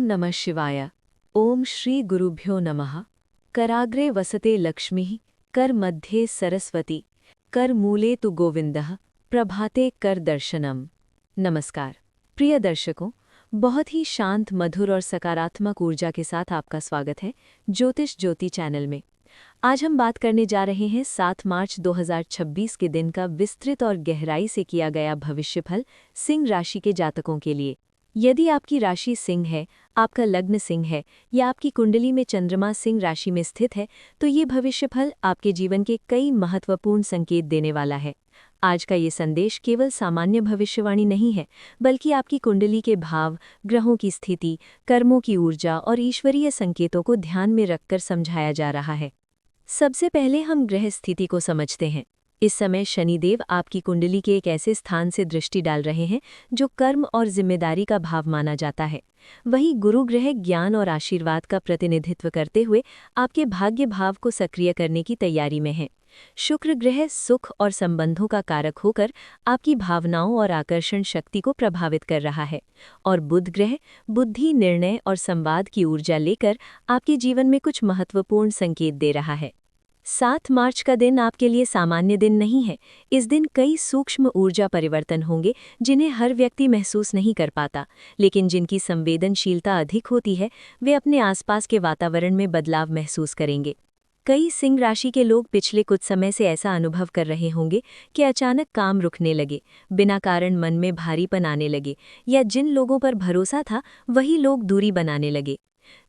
नमः शिवाय। ओम श्री गुरुभ्यो नमः। कराग्रे वसते लक्ष्मीः, कर मध्ये सरस्वती, कर मूले तु गोविंदः, प्रभाते कर दर्शनम। नमस्कार प्रिय दर्शकों, बहुत ही शांत, मधुर और सकारात्मक ऊर्जा के साथ आपका स्वागत है ज्योतिष ज्योति चैनल में। आज हम बात करने जा रहे हैं 7 मार्च 2026 के दिन का विस्तृत और गहराई से किया गया भविष्यफल सिंह राशि के जातकों के लिए। यदि आपकी राशि सिंह है, आपका लग्न सिंह है या आपकी कुंडली में चंद्रमा सिंह राशि में स्थित है, तो ये भविष्यफल आपके जीवन के कई महत्वपूर्ण संकेत देने वाला है। आज का ये संदेश केवल सामान्य भविष्यवाणी नहीं है, बल्कि आपकी कुंडली के भाव, ग्रहों की स्थिति, कर्मों की ऊर्जा और ईश्वरीय संकेतों को ध्यान में रखकर समझाया जा रहा है। सबसे पहले हम ग्रह स्थिति को समझते हैं। इस समय शनिदेव आपकी कुंडली के एक ऐसे स्थान से दृष्टि डाल रहे हैं जो कर्म और जिम्मेदारी का भाव माना जाता है। वहीं गुरु ग्रह ज्ञान और आशीर्वाद का प्रतिनिधित्व करते हुए आपके भाग्य भाव को सक्रिय करने की तैयारी में है। शुक्र ग्रह सुख और संबंधों का कारक होकर आपकी भावनाओं और आकर्षण शक्ति को प्रभावित कर रहा है, और बुध ग्रह बुद्धि, निर्णय और संवाद की ऊर्जा लेकर आपके जीवन में कुछ महत्वपूर्ण संकेत दे रहा है। 7 मार्च का दिन आपके लिए सामान्य दिन नहीं है। इस दिन कई सूक्ष्म ऊर्जा परिवर्तन होंगे जिन्हें हर व्यक्ति महसूस नहीं कर पाता, लेकिन जिनकी संवेदनशीलता अधिक होती है, वे अपने आसपास के वातावरण में बदलाव महसूस करेंगे। कई सिंह राशि के लोग पिछले कुछ समय से ऐसा अनुभव कर रहे होंगे कि अचानक काम रुकने लगे, बिना कारण मन में भारीपन आने लगे, या जिन लोगों पर भरोसा था वही लोग दूरी बनाने लगे।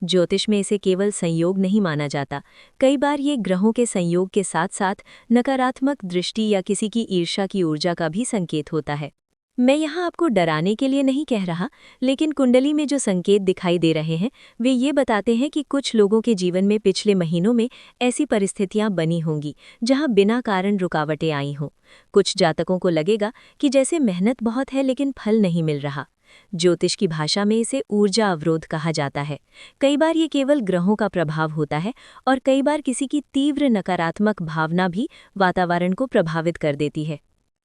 ज्योतिष में इसे केवल संयोग नहीं माना जाता। कई बार ये ग्रहों के संयोग के साथ साथ नकारात्मक दृष्टि या किसी की ईर्ष्या की ऊर्जा का भी संकेत होता है। मैं यहाँ आपको डराने के लिए नहीं कह रहा, लेकिन कुंडली में जो संकेत दिखाई दे रहे हैं वे ये बताते हैं कि कुछ लोगों के जीवन में पिछले महीनों में ऐसी परिस्थितियाँ बनी होंगी जहाँ बिना कारण रुकावटें आई हों। कुछ जातकों को लगेगा कि जैसे मेहनत बहुत है लेकिन फल नहीं मिल रहा। ज्योतिष की भाषा में इसे ऊर्जा अवरोध कहा जाता है। कई बार ये केवल ग्रहों का प्रभाव होता है, और कई बार किसी की तीव्र नकारात्मक भावना भी वातावरण को प्रभावित कर देती है।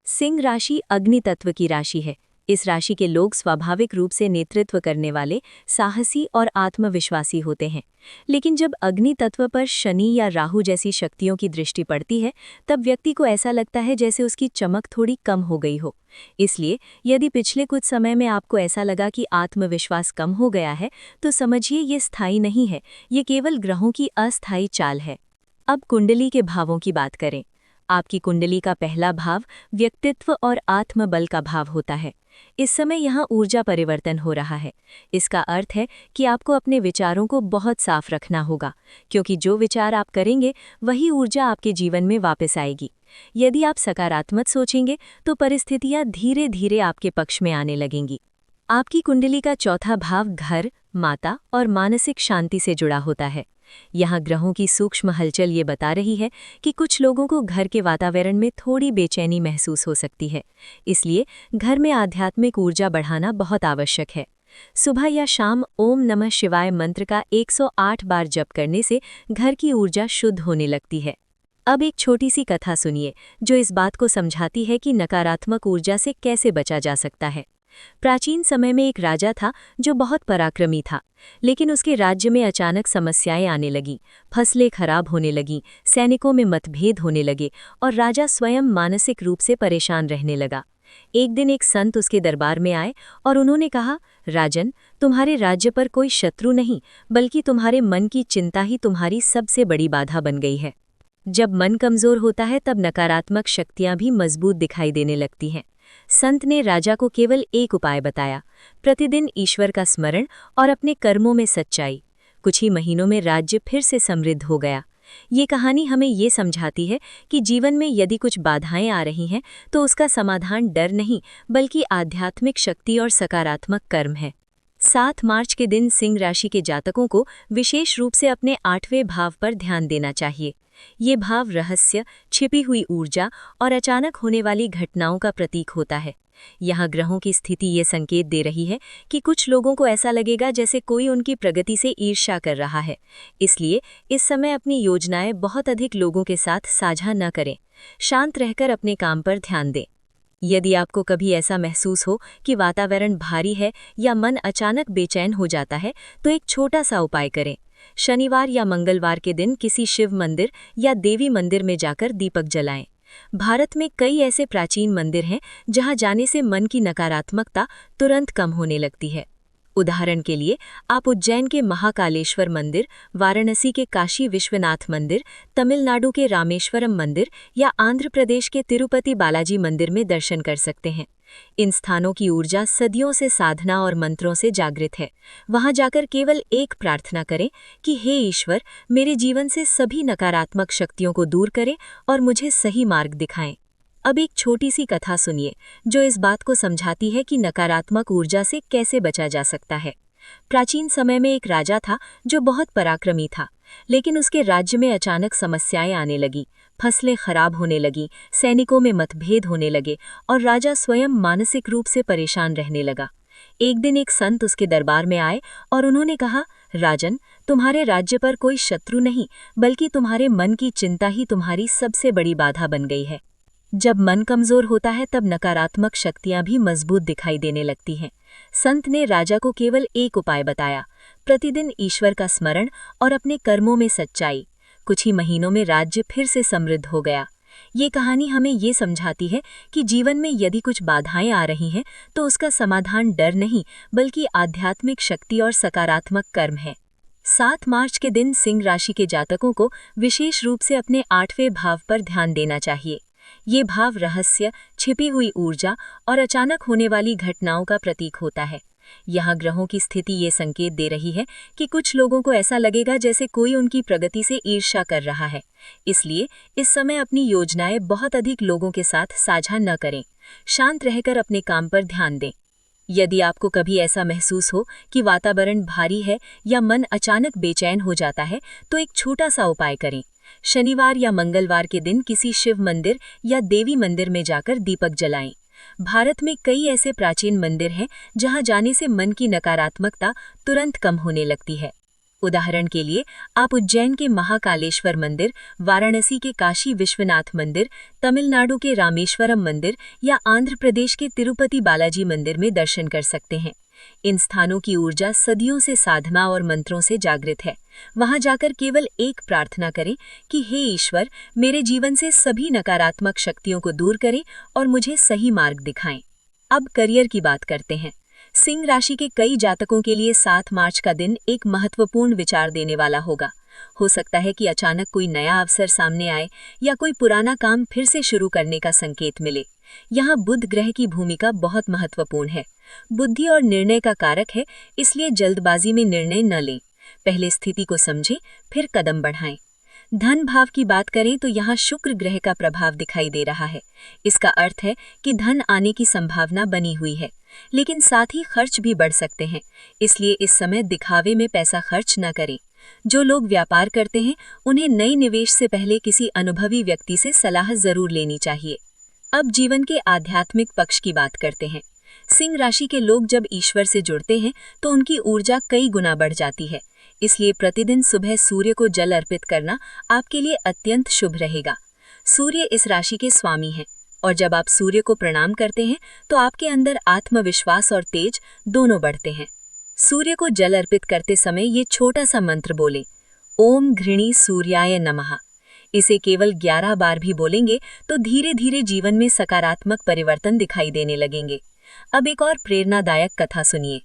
सिंह राशि अग्नि तत्व की राशि है। इस राशि के लोग स्वाभाविक रूप से नेतृत्व करने वाले, साहसी और आत्मविश्वासी होते हैं। लेकिन जब अग्नि तत्व पर शनि या राहु जैसी शक्तियों की दृष्टि पड़ती है, तब व्यक्ति को ऐसा लगता है जैसे उसकी चमक थोड़ी कम हो गई हो। इसलिए यदि पिछले कुछ समय में आपको ऐसा लगा कि आत्मविश्वास कम हो गया है, तो समझिए ये स्थायी नहीं है, ये केवल ग्रहों की अस्थायी चाल है। अब कुंडली के भावों की बात करें। आपकी कुंडली का पहला भाव व्यक्तित्व और आत्मबल का भाव होता है। इस समय यहाँ ऊर्जा परिवर्तन हो रहा है। इसका अर्थ है कि आपको अपने विचारों को बहुत साफ रखना होगा, क्योंकि जो विचार आप करेंगे वही ऊर्जा आपके जीवन में वापस आएगी। यदि आप सकारात्मक सोचेंगे तो परिस्थितियाँ धीरे धीरे आपके पक्ष में आने लगेंगी। आपकी कुंडली का चौथा भाव घर, माता और मानसिक शांति से जुड़ा होता है। यहाँ ग्रहों की सूक्ष्म हलचल ये बता रही है कि कुछ लोगों को घर के वातावरण में थोड़ी बेचैनी महसूस हो सकती है। इसलिए घर में आध्यात्मिक ऊर्जा बढ़ाना बहुत आवश्यक है। सुबह या शाम ओम नमः शिवाय मंत्र का 108 बार जप करने से घर की ऊर्जा शुद्ध होने लगती है। अब एक छोटी सी कथा सुनिए जो इस बात को समझाती है कि नकारात्मक ऊर्जा से कैसे बचा जा सकता है। प्राचीन समय में एक राजा था जो बहुत पराक्रमी था, लेकिन उसके राज्य में अचानक समस्याएं आने लगीं, फसलें खराब होने लगीं, सैनिकों में मतभेद होने लगे और राजा स्वयं मानसिक रूप से परेशान रहने लगा। एक दिन एक संत उसके दरबार में आए और उन्होंने कहा, राजन, तुम्हारे राज्य पर कोई शत्रु नहीं, बल्कि तुम्हारे मन की चिंता ही तुम्हारी सबसे बड़ी बाधा बन गई है। जब मन कमजोर होता है तब नकारात्मक शक्तियां भी मजबूत दिखाई देने लगती हैं। संत ने राजा को केवल एक उपाय बताया, प्रतिदिन ईश्वर का स्मरण और अपने कर्मों में सच्चाई। कुछ ही महीनों में राज्य फिर से समृद्ध हो गया। ये कहानी हमें ये समझाती है कि जीवन में यदि कुछ बाधाएं आ रही हैं तो उसका समाधान डर नहीं, बल्कि आध्यात्मिक शक्ति और सकारात्मक कर्म है। 7 मार्च के दिन सिंह राशि के जातकों को विशेष रूप से अपने 8वें भाव पर ध्यान देना चाहिए। ये भाव रहस्य, छिपी हुई ऊर्जा और अचानक होने वाली घटनाओं का प्रतीक होता है। यहाँ ग्रहों की स्थिति ये संकेत दे रही है कि कुछ लोगों को ऐसा लगेगा जैसे कोई उनकी प्रगति से ईर्ष्या कर रहा है। इसलिए इस समय अपनी योजनाएं बहुत अधिक लोगों के साथ साझा न करें। शांत रहकर अपने काम पर ध्यान दें। यदि आपको कभी ऐसा महसूस हो कि वातावरण भारी है या मन अचानक बेचैन हो जाता है, तो एक छोटा सा उपाय करें। शनिवार या मंगलवार के दिन किसी शिव मंदिर या देवी मंदिर में जाकर दीपक जलाएं। भारत में कई ऐसे प्राचीन मंदिर हैं जहां जाने से मन की नकारात्मकता तुरंत कम होने लगती है। उदाहरण के लिए आप उज्जैन के महाकालेश्वर मंदिर, वाराणसी के काशी विश्वनाथ मंदिर, तमिलनाडु के रामेश्वरम मंदिर या आंध्र प्रदेश के तिरुपति बालाजी मंदिर में दर्शन कर सकते हैं। इन स्थानों की ऊर्जा सदियों से साधना और मंत्रों से जागृत है। वहां जाकर केवल एक प्रार्थना करें कि हे ईश्वर, मेरे जीवन से सभी नकारात्मक शक्तियों को दूर करें और मुझे सही मार्ग दिखाएं। अब एक छोटी सी कथा सुनिए जो इस बात को समझाती है कि नकारात्मक ऊर्जा से कैसे बचा जा सकता है। प्राचीन समय में एक राजा था जो बहुत पराक्रमी था, लेकिन उसके राज्य में अचानक समस्याएं आने लगी। फसलें खराब होने लगी, सैनिकों में मतभेद होने लगे और राजा स्वयं मानसिक रूप से परेशान रहने लगा। एक दिन एक संत उसके दरबार में आए और उन्होंने कहा, राजन, तुम्हारे राज्य पर कोई शत्रु नहीं, बल्कि तुम्हारे मन की चिंता ही तुम्हारी सबसे बड़ी बाधा बन गई है। जब मन कमजोर होता है तब नकारात्मक शक्तियां भी मजबूत दिखाई देने लगती हैं। संत ने राजा को केवल एक उपाय बताया, प्रतिदिन ईश्वर का स्मरण और अपने कर्मों में सच्चाई। कुछ ही महीनों में राज्य फिर से समृद्ध हो गया। ये कहानी हमें ये समझाती है कि जीवन में यदि कुछ बाधाएं आ रही हैं तो उसका समाधान डर नहीं, बल्कि आध्यात्मिक शक्ति और सकारात्मक कर्म है। 7 मार्च के दिन सिंह राशि के जातकों को विशेष रूप से अपने 8वें भाव पर ध्यान देना चाहिए। ये भाव रहस्य, छिपी हुई ऊर्जा और अचानक होने वाली घटनाओं का प्रतीक होता है। यहाँ ग्रहों की स्थिति ये संकेत दे रही है कि कुछ लोगों को ऐसा लगेगा जैसे कोई उनकी प्रगति से ईर्ष्या कर रहा है। इसलिए इस समय अपनी योजनाएं बहुत अधिक लोगों के साथ साझा न करें। शांत रहकर अपने काम पर ध्यान दें। यदि आपको कभी ऐसा महसूस हो कि वातावरण भारी है या मन अचानक बेचैन हो जाता है, तो एक छोटा सा उपाय करें। शनिवार या मंगलवार के दिन किसी शिव मंदिर या देवी मंदिर में जाकर दीपक जलाएं। भारत में कई ऐसे प्राचीन मंदिर हैं जहां जाने से मन की नकारात्मकता तुरंत कम होने लगती है। उदाहरण के लिए आप उज्जैन के महाकालेश्वर मंदिर, वाराणसी के काशी विश्वनाथ मंदिर, तमिलनाडु के रामेश्वरम मंदिर या आंध्र प्रदेश के तिरुपति बालाजी मंदिर में दर्शन कर सकते हैं। इन स्थानों की ऊर्जा सदियों से साधना और मंत्रों से जागृत है। वहां जाकर केवल एक प्रार्थना करें कि हे ईश्वर, मेरे जीवन से सभी नकारात्मक शक्तियों को दूर करें और मुझे सही मार्ग दिखाएं। अब करियर की बात करते हैं। सिंह राशि के कई जातकों के लिए 7 मार्च का दिन एक महत्वपूर्ण विचार देने वाला होगा। हो सकता है कि अचानक कोई नया अवसर सामने आए या कोई पुराना काम फिर से शुरू करने का संकेत मिले। यहाँ बुध ग्रह की भूमिका बहुत महत्वपूर्ण है। बुद्धि और निर्णय का कारक है, इसलिए जल्दबाजी में निर्णय न लें। पहले स्थिति को समझें, फिर कदम बढ़ाएं। धन भाव की बात करें तो यहाँ शुक्र ग्रह का प्रभाव दिखाई दे रहा है। इसका अर्थ है कि धन आने की संभावना बनी हुई है, लेकिन साथ ही खर्च भी बढ़ सकते हैं। इसलिए इस समय दिखावे में पैसा खर्च न करें। जो लोग व्यापार करते हैं उन्हें नई निवेश से पहले किसी अनुभवी व्यक्ति से सलाह जरूर लेनी चाहिए। अब जीवन के आध्यात्मिक पक्ष की बात करते हैं। सिंह राशि के लोग जब ईश्वर से जुड़ते हैं तो उनकी ऊर्जा कई गुना बढ़ जाती है। इसलिए प्रतिदिन सुबह सूर्य को जल अर्पित करना आपके लिए अत्यंत शुभ रहेगा। सूर्य इस राशि के स्वामी हैं और जब आप सूर्य को प्रणाम करते हैं तो आपके अंदर आत्मविश्वास और तेज दोनों बढ़ते हैं। सूर्य को जल अर्पित करते समय ये छोटा सा मंत्र बोलें, ओम घृणी सूर्याय नमः। इसे केवल 11 बार भी बोलेंगे तो धीरे धीरे जीवन में सकारात्मक परिवर्तन दिखाई देने लगेंगे। अब एक और प्रेरणादायक कथा सुनिए।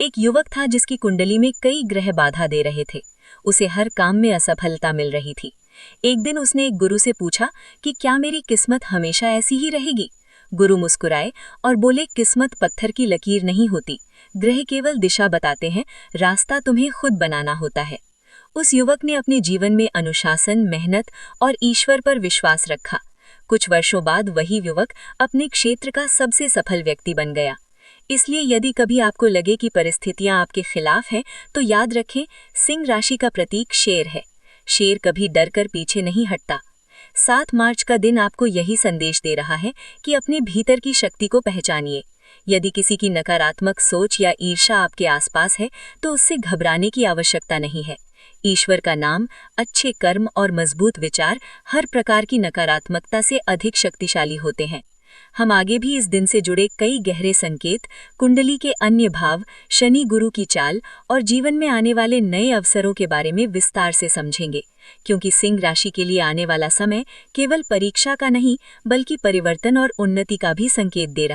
एक युवक था जिसकी कुंडली में कई ग्रह बाधा दे रहे थे। उसे हर काम में असफलता मिल रही थी। एक दिन उसने एक गुरु से पूछा कि क्या मेरी किस्मत हमेशा ऐसी ही रहेगी? गुरु मुस्कुराए और बोले, किस्मत पत्थर की लकीर नहीं होती, ग्रह केवल दिशा बताते हैं, रास्ता तुम्हें खुद बनाना होता है। उस युवक ने अपने जीवन में अनुशासन, मेहनत और ईश्वर पर विश्वास रखा। कुछ वर्षों बाद वही युवक अपने क्षेत्र का सबसे सफल व्यक्ति बन गया। इसलिए यदि कभी आपको लगे कि परिस्थितियां आपके खिलाफ हैं, तो याद रखें, सिंह राशि का प्रतीक शेर है। शेर कभी डर कर पीछे नहीं हटता। 7 मार्च का दिन आपको यही संदेश दे रहा है कि अपने भीतर की शक्ति को पहचानिए। यदि किसी की नकारात्मक सोच या ईर्ष्या आपके आसपास है तो उससे घबराने की आवश्यकता नहीं है। ईश्वर का नाम, अच्छे कर्म और मजबूत विचार हर प्रकार की नकारात्मकता से अधिक शक्तिशाली होते हैं। हम आगे भी इस दिन से जुड़े कई गहरे संकेत, कुंडली के अन्य भाव, शनि गुरु की चाल और जीवन में आने वाले नए अवसरों के बारे में विस्तार से समझेंगे, क्योंकि सिंह राशि के लिए आने वाला समय केवल परीक्षा का नहीं बल्कि परिवर्तन और उन्नति का भी संकेत दे रहा है।